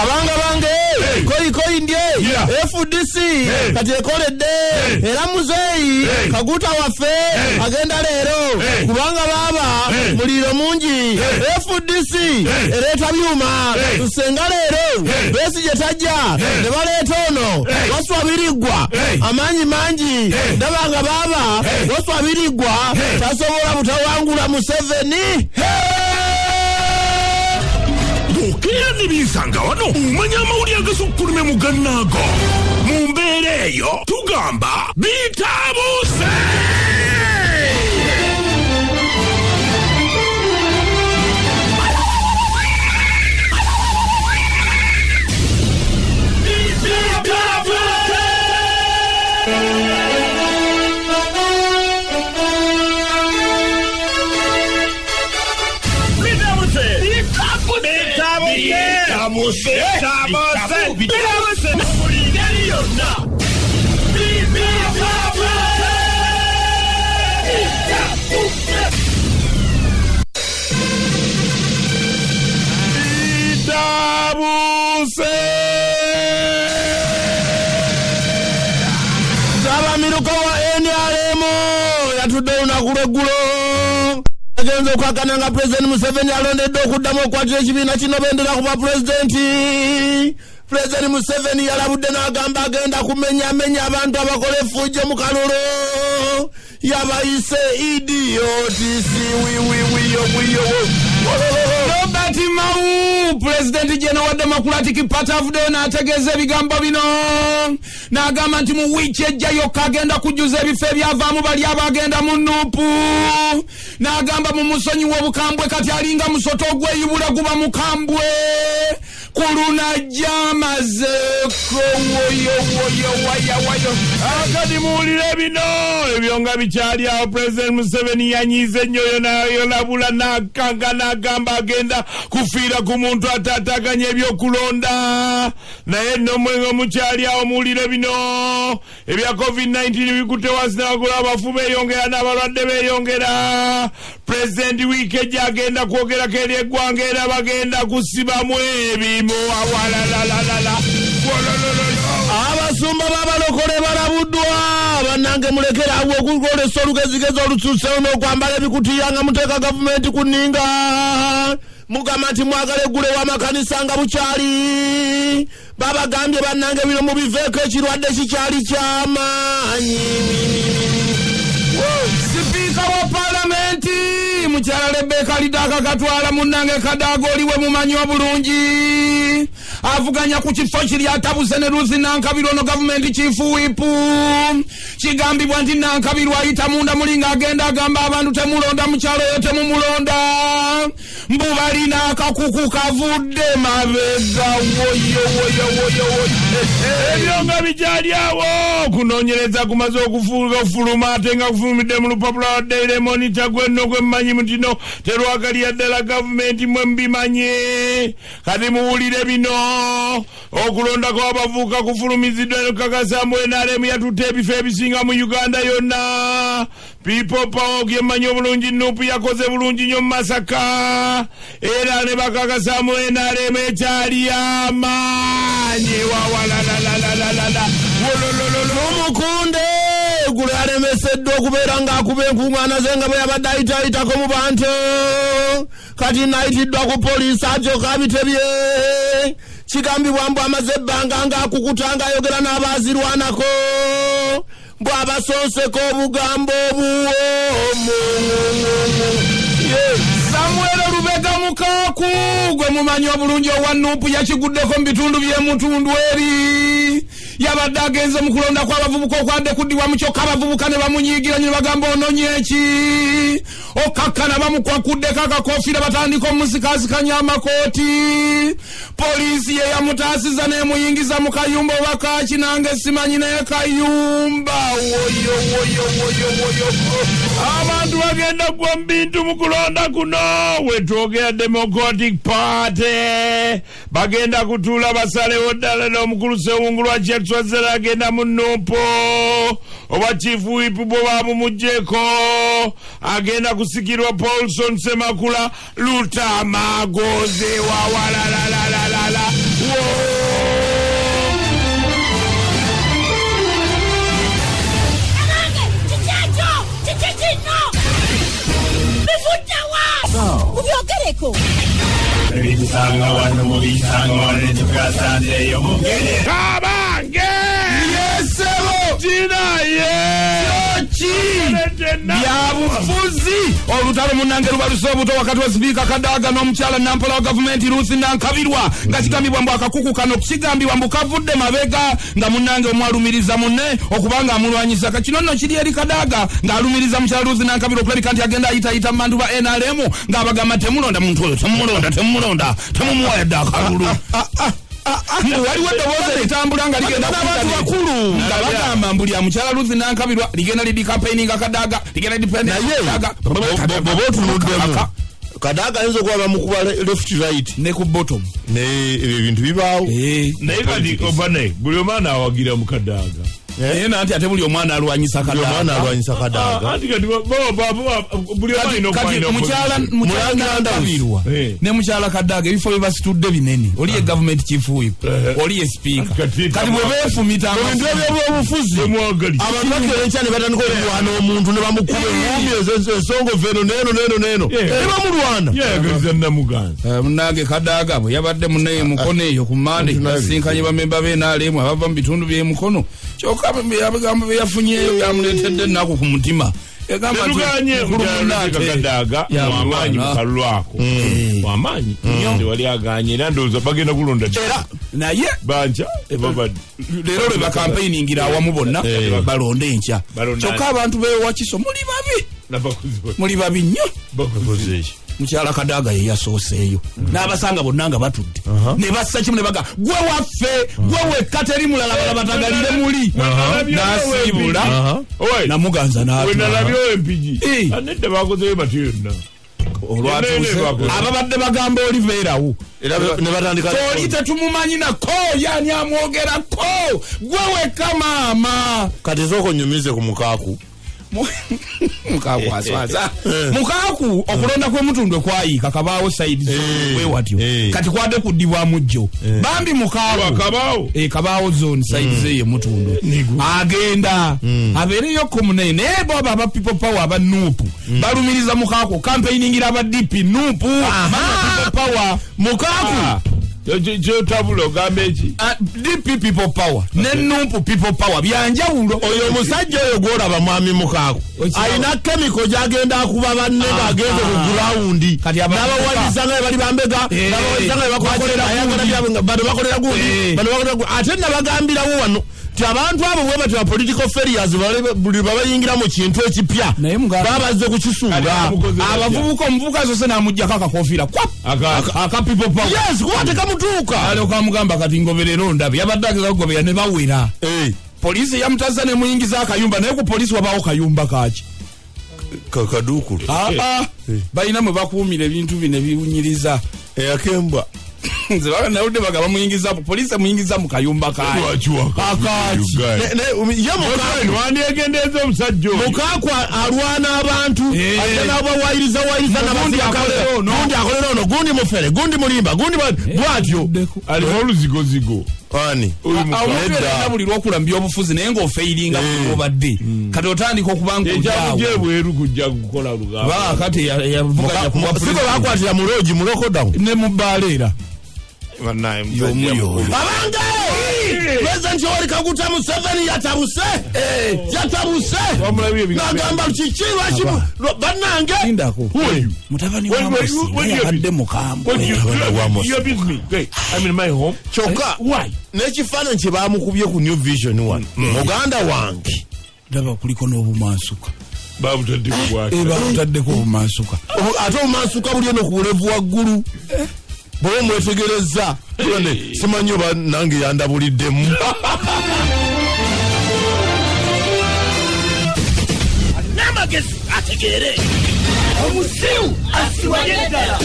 abanga bange koi ndye FDC kati ekoledde era muzeyi kaguta waffe agenda leero kubanga baba muliro mungi FDC ereta byuma tusenga leero besi je tajja ne baleeta ono waswabirigwa amanyi mangi ndabanga baba waswabirigwa tasobola butawangula Museveni. Okera nibisanga wano umanya amawuli agasukulume mugannago mu mbeera eyo tugamba bitabuse. Agenzo kwa kananga President Museveni alondedde okuddamu okwatira ekibiina kino bendera kuba President Museveni yalabudde n'agamba agenda kumenya abantu abakola effujjo mu kalulu yabayise idiotisi Robert Mau President General wa Democratic Party of the n'ategeeza ebigambo bino n'agamba nti mu wiiki ejjayo kagenda kujuza ebifo ebyavaamu bali abagenda mu Nuupu n'agamba mu musonyi w'obukambwe kati alinga musoto gweyibula guba mukambwe kuluna jamazeko woyo akadi muwulire bino ebyonga bikyali awo President Museveni yanyize nnyo nayo labula n'akanga n'agamba agenda kufiira ku muntu atataganya ebyokulonda naye nno mwenga mukyali awo muwulire bino ebya COVID-19 bikutte wansi n'abagula abafu beeyongera n'abalwadde beeyongera President wiiki ejja agenda kwogerako eri eggwanga era bagenda kusibamu ebimu awalalalala abasumba babalokole balabuddwa bannange mulekera awo okukolesa olugezigezi olususewo n'okwambala ebikutiya nga muteeka gavumenti ku nninga mugamba nti mwagala eggule w'amakanisa nga bukyali babagambye bannange bino mubiveeko ekirwadde kikyali ky'amaanyi. Sipiika wa Parliamenti mukyala Rebecca Lidaka katwala munnange Kadaga oliwe mumanyi obulungi avuganya ku kifo kiri atabuse ne Ruzi Nankabirwa ono gavumenti chief whip kigambibwa nti Nankabirwa ayita munda mulinga agenda agamba abantu temulonda mukyalo yo temumulonda mbu balina akakuku kavudde mabega woyo ebyonga bijali awo kunoonyereza kumaze okufuluma ate nga kufulumidde mu lupapula wa Daily Monitor gwenno gwemmanyi mutino terwagalya ddala gavumenti mwe mbimanye kati muwulire bino okulonda kw'abavubuka kufulumiziddwa n'okukakasa NRM yatutte ebifo ebisinga mu Uganda yonna. People Power gyemmanyi obulungi Nuupu yakoze bulungi nnyo mu Masaka era ne bakakasa mu NRM ekyali amaanyi wawalalalala Mukunde gule alemeseddwa okubeera ng'akuba enkuŋŋaana ze nga bwe yabadde ayitaayitako mu bantu kati nayitiddwa ku poliisi atyoka abitebye kigambibwa mbu amaze ebbanga ng'akukuta ng'ayogera n'abaazirwanako mbw abasonseko obugambo obuwomu. Samuel Lubega Mukaku gwe mumanyi obulungi owa Nuupu yakiguddeko mu bitundu by'emutundu eri yabadde agenze mu kulonda kw'abavubuka okwadde kuddiwa mu kyokka abavubuka ne bamunyiigira ne bagamba ononye eki okakkana bamukuddeko akakofiira batandika omusikaasikanya amakooti poliisi ye yamutaasiza n'emuyingiza mu kayumba oba kaaki nange simanyi naye kayumba woyo abantu bagenda gwa mu bintu mu kulonda kuno wetwogera Democratic Party bagenda kutuula basalewo ddala n'omukulu Sewungulu wa Kyetwazera agenda mu Nuupu oba chief whip bwe bamumugyeko agenda kusikirwa Paulson Semakula Lutamagoze wawalalalala Kabange yesebo byabufuzi olutalo munange lubalusa obuto wakati wa sipiika Kadaga n'omukyala Nampola wa gavumenti Ruth Nankabirwa nga kigambibwa mbu akakuku kano kigambibwa mbu kavudde mabega nga munange omwalumiriza munne okubanga amulwanyisa kino nno kiri eri Kadaga ng'alumiriza mukyala Ruth Nankabirwa okulabika nti agenda ayitayita mu bantu ba NRM ng'abagamba temulonda muntu oyo temumulonda temumuwadde akalulu waliwo eddoboozi eritambula nga ligenda n'abantu bakulu nga bagamba mbu lya mukyala Ruth Nankabirwa ligenda lidi campaigninga Kadaga ligenda Kadaga boba otunuddemu Kadaga ayinza okuba bamukuba left right ne ku bottom ne ebintu bibaawo naye kati obane buli omwana awagira mu Kadaga nanti ate buli omwana alwanyisa Kadaga anti kati buli mukyala Nankabirwa ne mukyala Kadaga ebifo bye basitudde binene oli ye government chief whip oli ye speaker kati bwe beefumita ebintu ebyobufuzi abantu bakera ne batandika okulwana omuntu ne bamukuba engumi ensongo veno neeno ne bamulwana yeyagaliza namuganza munange Kadaga bwe yabadde munaye mukono eyo ku Mande yasinkanye bamemba b'NRM abava mu bitundu by'emukono kyokka ebigambo byeyafunyeeyo byamuleetedde ennaku ku mutima Kadaga wamaanyi mukalulu ako wamaanyi tewali aganye era ndowooza bagenda kulonda era naye banja leero lwe bakampainingira awamu bonna balonde enkya kyokka abantu bewakiso muli babi nnyo mukyala Kadaga ye yasooseeyo n'abasanga bonna nga batudde ne bassa kimu ne baga gwe waffe gwe wekka teri mulala batagalire muli n'asiibula namuganza n'atwenalabyewo empigi anedda bakozeyo batyo yonna olwatuuse ababadde bagamba oliveerawo oli tetumumanyi nako yani amwogerako gwe wekka maama kati sooka onyumize ku mukaaku mukaku aswaza mukaku okulonda kw'omutundwe kwayiika kabaawo saidi zone watyo kati kwadde kuddibwa mujjo bambi mukaku kabaawo zone saidi zeye mutundwe agenda abeereyo komunene naye boba aba people power aba nuupu balumiriza mukaku campaigningira aba DP nuupu people power mukaku tabula ogamba eki DP people power ne numpu people power byanjawulo oyo omusajja oyo gwolaba mwami Mukaku ayina kemiko gyagenda akuba banne bagende ku gurawundi n'abawaliza nga bali bambega n'abawaliza nga bakolera gundi ate nabagambirawo wano ti abantu abo bwe bati political failures buli babayingira mu kintu ekipya babazze kukisuula abavubuka omuvubuka zose n'amuggyako akakofiira aka people power yes kuba tekamutuuka ale okamugamba kati ngoberero ndabe yabadde ageza kugobera ne bawera polisi yamutazza ne muyingiza akayumba naye ku polisi wabaawo kayumba kaki kaduukulu balina mwe bakuumira ebintu bino biwunyiriza eyakembwa nze nawudde baga bamuyingiza polisi amuyingiza mu kayumba wandyegendeeza omusajja Mukaku alwana abantu ate n'abawayiriza n'undi akolera ono gundi mufere gundi mulimba gundi bwatyo alimu oluzigozigo awulira buli lwokula mu byobufuzi naye ng'ofeiringa obadde kati otandika okubanga ojabweru kujja kukola lugamba kati yavuganya kuba bakwatira mu loogi mu lokodown ne mu bbaaleera abange President Yoweri Kaguta Museveni yatabuse nagamba kiki lwakimu bannange mutabani wabadde mukambwe kyokka n'ekifaananyi kye bamukubye ku New Vision wano muganda wange ndaba kuliko n'obumansuka babutaddeko obumansuka ate obumansuka buli eno ku bulevu waggulu bwe mwetegereza simanyi oba nange yandabuliddemu n'amagezi ategeere omusiru asiwanye ddala